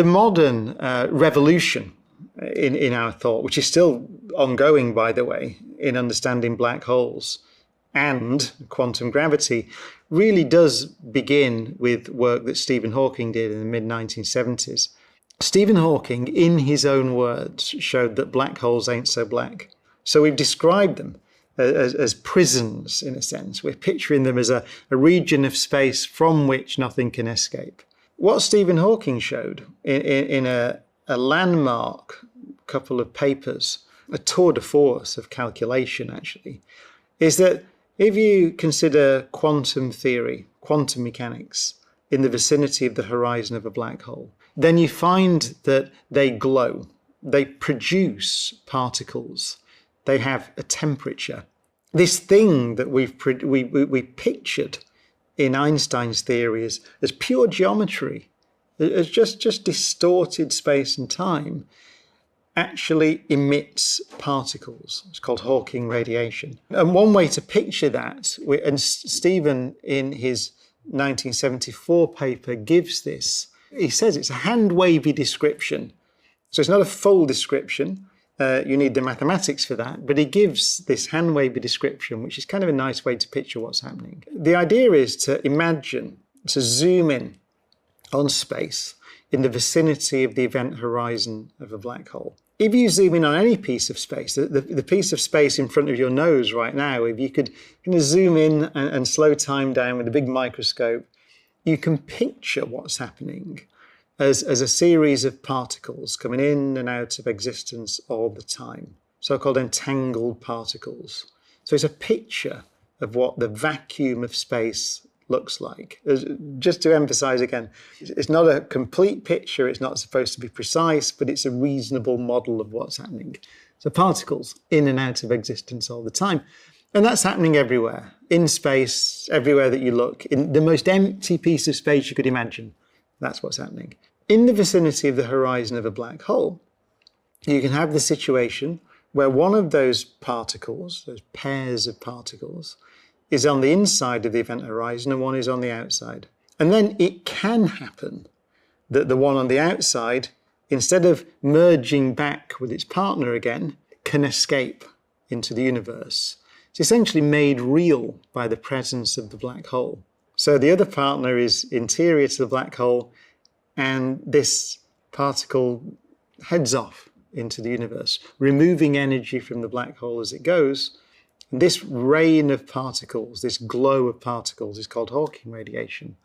The modern revolution in our thought, which is still ongoing, by the way, in understanding black holes and quantum gravity, really does begin with work that Stephen Hawking did in the mid-1970s. Stephen Hawking, in his own words, showed that black holes ain't so black. So we've described them as prisons, in a sense. We're picturing them as a region of space from which nothing can escape. What Stephen Hawking showed in a landmark couple of papers, a tour de force of calculation actually, is that if you consider quantum theory, quantum mechanics, in the vicinity of the horizon of a black hole, then you find that they glow, they produce particles, they have a temperature. This thing that we pictured in Einstein's theory as pure geometry, as just distorted space and time, actually emits particles. It's called Hawking radiation. And one way to picture that, and Stephen in his 1974 paper gives this, he says it's a hand-wavy description. So it's not a full description. You need the mathematics for that, but he gives this hand-wavy description, which is kind of a nice way to picture what's happening. The idea is to imagine, to zoom in on space in the vicinity of the event horizon of a black hole. If you zoom in on any piece of space, the piece of space in front of your nose right now, if you could kind of zoom in and slow time down with a big microscope, you can picture what's happening as a series of particles coming in and out of existence all the time, so-called entangled particles. So it's a picture of what the vacuum of space looks like. Just to emphasize again, it's not a complete picture, it's not supposed to be precise, but it's a reasonable model of what's happening. So particles in and out of existence all the time. And that's happening everywhere, in space, everywhere that you look, in the most empty piece of space you could imagine. That's what's happening. In the vicinity of the horizon of a black hole, you can have the situation where one of those particles, those pairs of particles, is on the inside of the event horizon and one is on the outside. And then it can happen that the one on the outside, instead of merging back with its partner again, can escape into the universe. It's essentially made real by the presence of the black hole. So the other partner is interior to the black hole, and this particle heads off into the universe, removing energy from the black hole as it goes. And this rain of particles, this glow of particles, is called Hawking radiation.